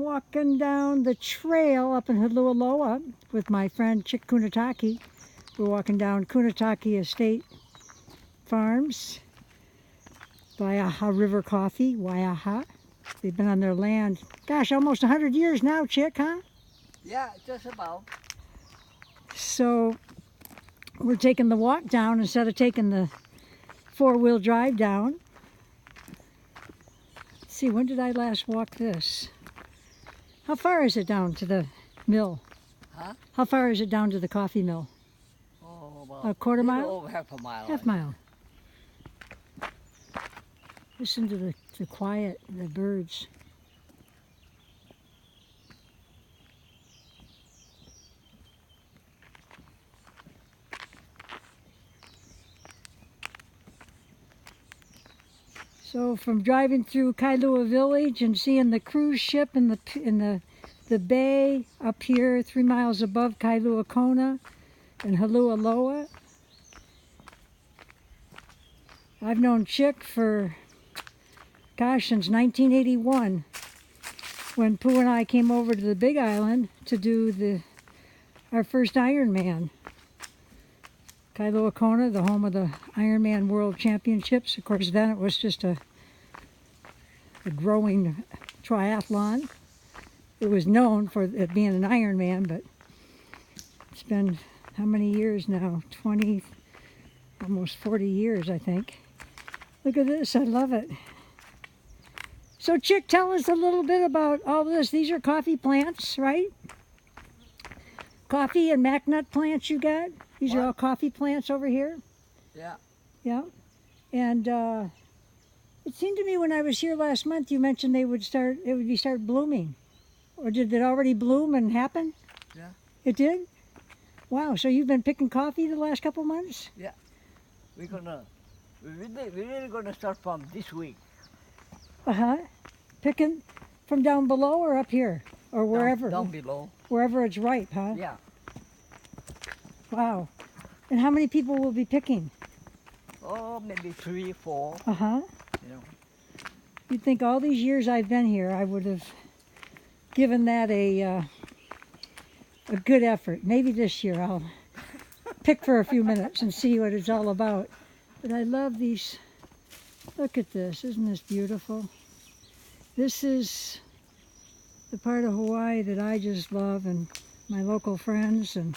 walking down the trail up in Hulualoa with my friend Chick Kunitake. We're walking down Kunitake Estate Farms, Waiaha River Coffee, Waiaha. They've been on their land, gosh, almost 100 years now, Chick, huh? Yeah, just about. So we're taking the walk down instead of taking the four-wheel drive down. Let's see, when did I last walk this? How far is it down to the mill? Huh? How far is it down to the coffee mill? Oh, about A quarter mile? over half a mile. Half mile. Listen to the quiet, the birds. So from driving through Kailua Village and seeing the cruise ship in the bay up here 3 miles above Kailua Kona and Hulualoa. I've known Chick for, gosh, since 1981 when Pooh and I came over to the Big Island to do our first Ironman. Kailua Kona, the home of the Ironman World Championships. Of course, then it was just a growing triathlon. It was known for it being an Ironman, but it's been how many years now? 20, almost 40 years, I think. Look at this, I love it. So Chick, tell us a little bit about all this. These are coffee plants, right? Coffee and mac-nut plants you got? These are all coffee plants over here? Yeah. Yeah. And it seemed to me when I was here last month, you mentioned it would start blooming. Or did it already bloom and happen? Yeah. It did? Wow, so you've been picking coffee the last couple months? Yeah. We're really gonna start from this week. Uh-huh. Picking from down below or up here? Or wherever? Down below. Wherever it's ripe, huh? Yeah. Wow. And how many people will be picking? Oh, maybe 3, 4. Uh-huh. You know. You'd think all these years I've been here, I would have given that a good effort. Maybe this year I'll pick for a few minutes and see what it's all about. But I love these. Look at this. Isn't this beautiful? This is the part of Hawaii that I just love, and my local friends, and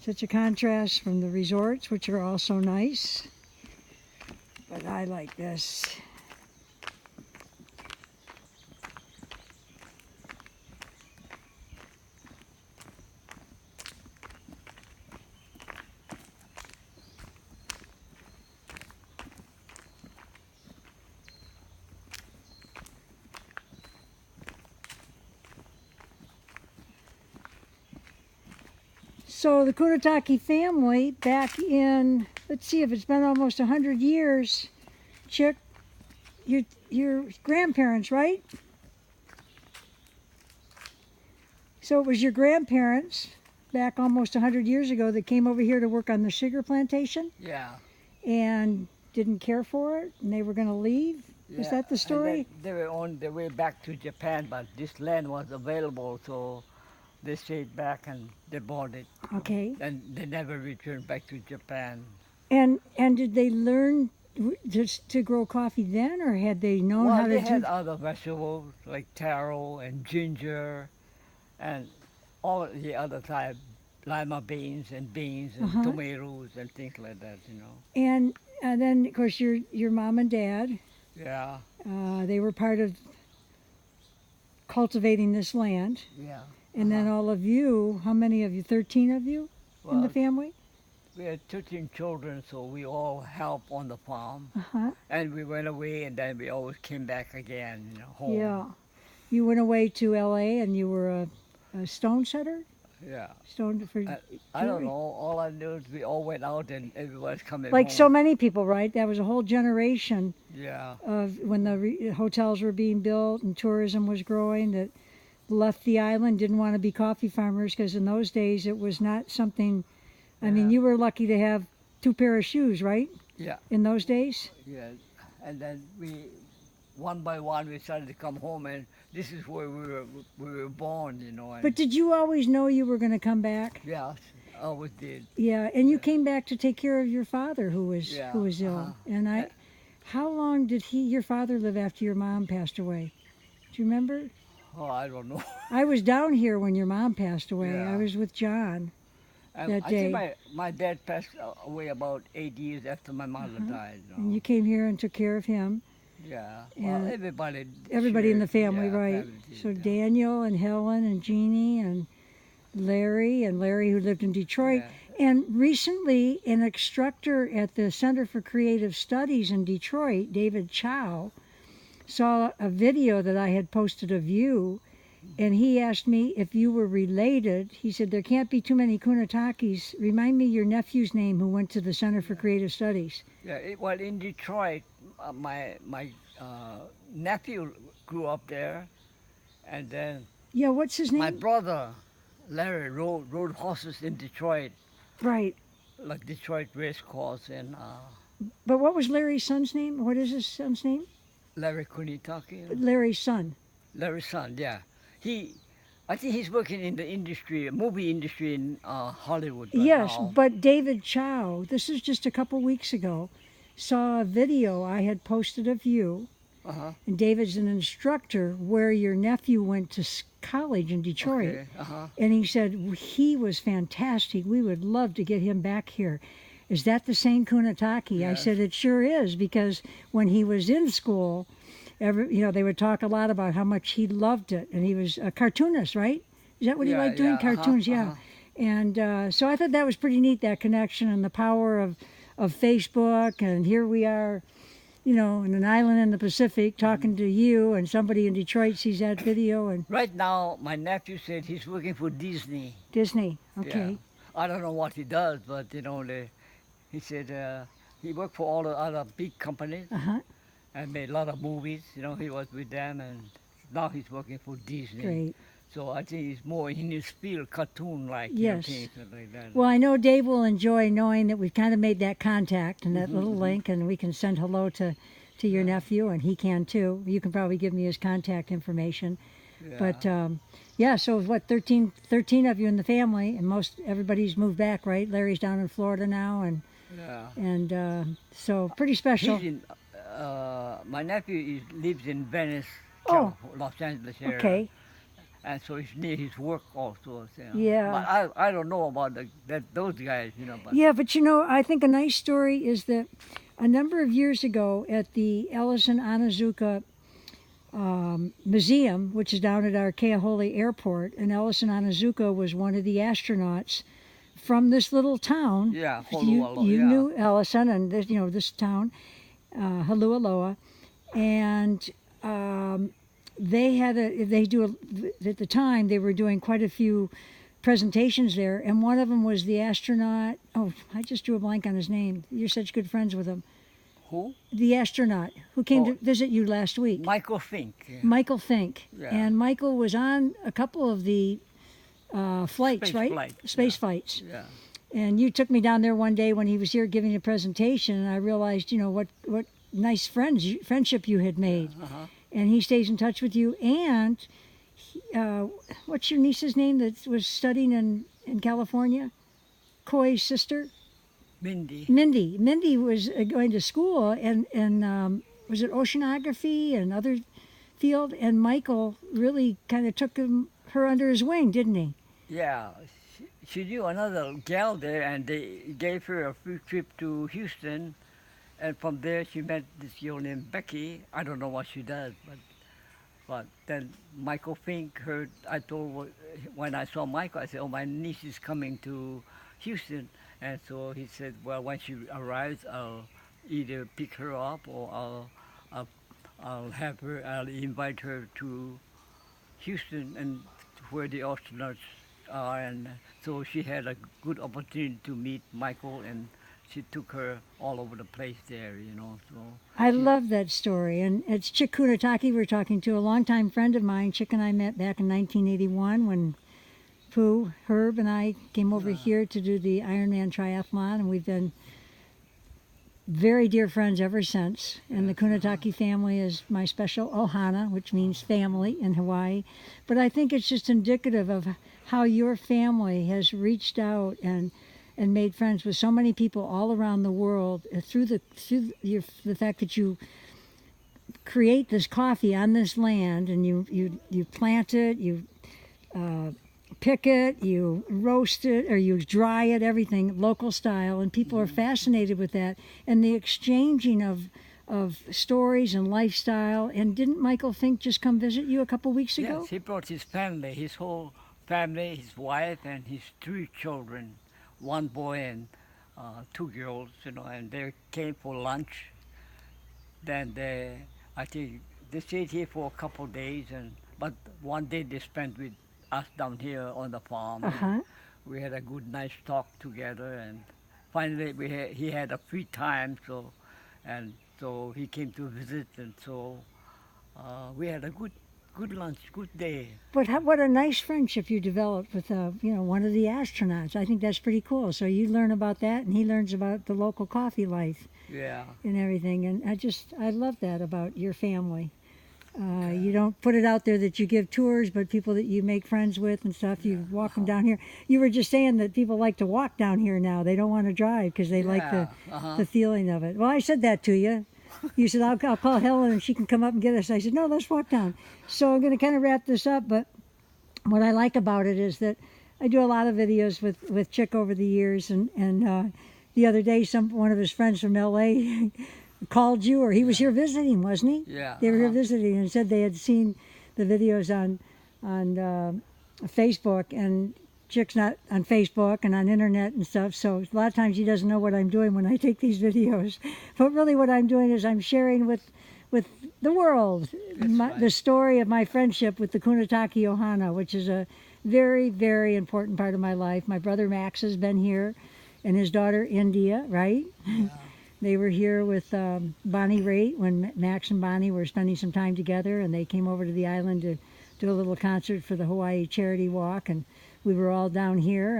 such a contrast from the resorts, which are also nice. But I like this. So the Kunitake family back in, let's see if it's been almost 100 years, Chick, your grandparents, right? So it was your grandparents back almost 100 years ago that came over here to work on the sugar plantation? Yeah. And didn't care for it and they were going to leave? Yeah. Is that the story? And they were on their way back to Japan, but this land was available, so they stayed back and they bought it. Okay. And they never returned back to Japan. And did they learn just to grow coffee then, or had they known how to do? Well, they had other vegetables like taro and ginger and all the other type, lima beans and tomatoes and things like that, you know. And then, of course, your mom and dad, Yeah. they were part of cultivating this land. Yeah. And then all of you, how many of you? 13 of you in the family? We had 13 children, so we all helped on the farm. Uh-huh. And we went away, and then we always came back again, you know, home. Yeah. You went away to L.A. and you were a stone setter? Yeah. Stone for I don't know. All I knew is we all went out and everybody's coming like home. so many people, right? That was a whole generation Yeah. of when the hotels were being built and tourism was growing that left the island, didn't want to be coffee farmers because in those days it was not something. I mean, you were lucky to have 2 pair of shoes, right? Yeah. In those days? Yeah. And then one by one we started to come home, and this is where we were born, you know. And But did you always know you were going to come back? yeah, I always did. Yeah, and you Yeah. came back to take care of your father who was Yeah, ill. uh-huh. And Uh, how long did your father live after your mom passed away? Do you remember? Oh, I don't know. I was down here when your mom passed away. Yeah. I was with John. And That I day. think my dad passed away about 8 years after my mother died. You know. And you came here and took care of him. Yeah. and Well, everybody. Everybody in the shared, family, yeah, right? family did, So yeah. Daniel and Helen and Jeannie and Larry who lived in Detroit. Yeah. And recently, an instructor at the Center for Creative Studies in Detroit, David Chow, saw a video that I had posted of you, and he asked me if you were related. He said, there can't be too many Kunitakes. Remind me your nephew's name who went to the Center for Creative Studies. Yeah. Well, in Detroit, my nephew grew up there, and then Yeah, what's his my name? brother Larry rode horses in Detroit, Right. like Detroit race course, and But what was Larry's son's name? What is his son's name? Larry Kunitake. Larry's son. Larry's son, yeah. I think he's working in the industry, movie industry in Hollywood right Yes, now. but David Chow, this is just a couple weeks ago, saw a video I had posted of you, Uh-huh. and David's an instructor where your nephew went to college in Detroit. Okay. Uh-huh. And he said he was fantastic. We would love to get him back here. Is that the same Kunitake? I Yes. said it sure is, because when he was in school, they would talk a lot about how much he loved it, and he was a cartoonist, right? Is that what he Yeah, liked doing? yeah, uh-huh, Cartoons, yeah. uh-huh. And so I thought that was pretty neat, that connection and the power of Facebook. And here we are, in an island in the Pacific talking to you, and somebody in Detroit sees that video, and Right now, my nephew said he's working for Disney. Disney. Okay. Yeah. I don't know what he does, but he said he worked for all the other big companies Uh-huh. and made a lot of movies. He was with them, and now he's working for Disney. Great. So I think he's more in his field, cartoon-like, Yes. things like that. Well, I know Dave will enjoy knowing that we've kind of made that contact and that Mm-hmm, little link, and we can send hello to your nephew, and he can too. You can probably give me his contact information. Yeah. But yeah, so what, 13 of you in the family, and everybody's moved back, right? Larry's down in Florida now, Yeah. and so pretty special. He's in, my nephew lives in Venice, Oh. Los Angeles area. Okay. And so it's near his work also. Yeah. But I don't know about those guys, But Yeah, but I think a nice story is that a number of years ago at the Ellison Onizuka Museum, which is down at our Keahole Airport, and Ellison Onizuka was one of the astronauts from this little town. Yeah, You Honolulu, yeah. knew Ellison and this town, Halualoa, and at the time they were doing quite a few presentations there, and one of them was the astronaut. Oh, I just drew a blank on his name. You're such good friends with him. Who? The astronaut who came Oh. to visit you last week. Michael Fink. Yeah. Michael Fink. Yeah. And Michael was on a couple of the flights, Space right? flight, Space yeah. flights. Yeah. And you took me down there one day when he was here giving a presentation, and I realized, what nice friendship you had made. Uh-huh. And he stays in touch with you. And what's your niece's name that was studying in California? Coy's sister? Mindy. Mindy. Mindy was going to school, and was it oceanography and other field? And Michael really kind of took her under his wing, didn't he? Yeah. She knew another gal there, and they gave her a free trip to Houston. And from there, she met this girl named Becky. I don't know what she does, but then Michael Fink heard. When I saw Michael, I said, "Oh, my niece is coming to Houston," and so he said, "Well, when she arrives, I'll either pick her up or I'll invite her to Houston and where the astronauts are." And so she had a good opportunity to meet Michael, and she took her all over the place there, So I love that story. And it's Chick Kunitake we're talking to, a longtime friend of mine. Chick and I met back in 1981 when Pooh, Herb, and I came over here to do the Ironman Triathlon, and we've been very dear friends ever since. And the Kunitake family is my special Ohana, which means family in Hawaii. But I think it's just indicative of how your family has reached out and made friends with so many people all around the world through the fact that you create this coffee on this land, and you plant it, you pick it, you roast it, or you dry it, everything local style, and people are fascinated with that and the exchanging of stories and lifestyle. And didn't Michael Fink just come visit you a couple weeks ago? Yes, he brought his family, his whole family, his wife and his 3 children, 1 boy and 2 girls, and they came for lunch. Then I think they stayed here for a couple of days, but one day they spent with us down here on the farm. We had a good, nice talk together, and finally he had a free time, so he came to visit, and so we had a good lunch, good day. But what a nice friendship you developed with one of the astronauts. I think that's pretty cool. So you learn about that, and he learns about the local coffee life. Yeah. And everything. And I love that about your family. You don't put it out there that you give tours, but people that you make friends with and stuff, you walk them down here. You were just saying that people like to walk down here now. They don't want to drive because they like the feeling of it. Well, I said that to you. You said, I'll call Helen and she can come up and get us. I said, no, let's walk down. So I'm going to kind of wrap this up. But what I like about it is that I do a lot of videos with Chick over the years. And the other day, one of his friends from L.A. called you, or he was here visiting, wasn't he? Yeah. They were here visiting and said they had seen the videos on Facebook, and Chick's not on Facebook and on internet and stuff, so a lot of times he doesn't know what I'm doing when I take these videos. But really what I'm doing is I'm sharing with the world the story of my friendship with the Kunitake Ohana, which is a very, very important part of my life. My brother Max has been here, and his daughter India, right? Yeah. They were here with Bonnie Raitt when Max and Bonnie were spending some time together, and they came over to the island to do a little concert for the Hawaii Charity Walk, and we were all down here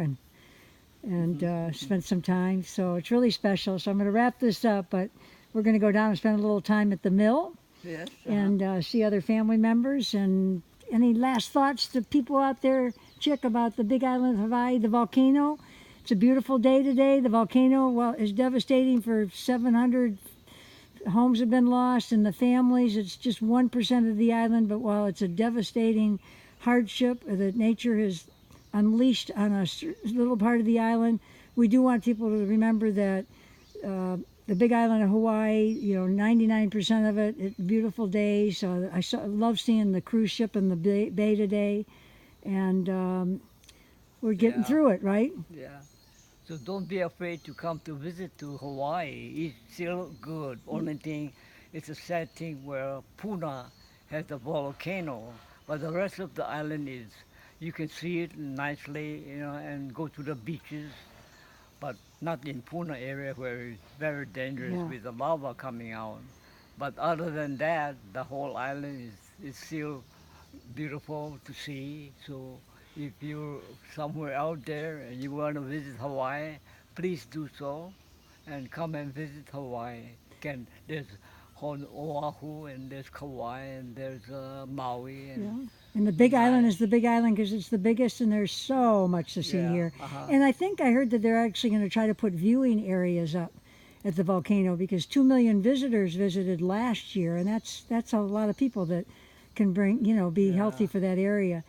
and spent some time. So it's really special. So I'm going to wrap this up, but we're going to go down and spend a little time at the mill. Yes, and see other family members. And any last thoughts to people out there, Chick, about the Big Island of Hawaii, the volcano? It's a beautiful day today. The volcano, is devastating for 700 homes have been lost, and the families, it's just 1% of the island, but while it's a devastating hardship that nature has unleashed on a little part of the island, we do want people to remember that the Big Island of Hawaii, 99% of it, it's a beautiful day. So I love seeing the cruise ship in the bay today, and we're getting through it, right? Yeah. So don't be afraid to come to visit to Hawaii. It's still good. Only thing, it's a sad thing where Puna has a volcano, but the rest of the island is, you can see it nicely, and go to the beaches, but not in Puna area where it's very dangerous with the lava coming out. But other than that, the whole island is still beautiful to see. So if you're somewhere out there and you want to visit Hawaii, please do so and come and visit Hawaii. There's Oahu, and there's Kauai, and there's Maui. And the Big Island is the Big Island because it's the biggest, and there's so much to see here. And I think I heard that they're actually going to try to put viewing areas up at the volcano because 2 million visitors visited last year, and that's a lot of people that can bring, be healthy for that area.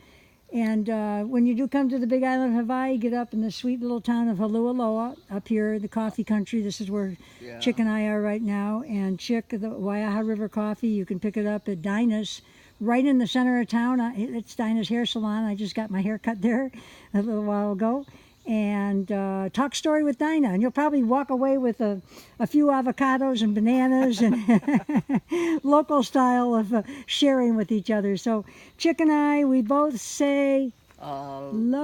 And when you do come to the Big Island of Hawaii, get up in the sweet little town of Halualoa, up here, the coffee country. This is where Chick and I are right now. And Chick, the Waiaha River Coffee, you can pick it up at Dinah's, right in the center of town. It's Dinah's Hair Salon. I just got my hair cut there a little while ago. And talk story with Dinah. And you'll probably walk away with a few avocados and bananas and local style of sharing with each other. So Chick and I, we both say aloha.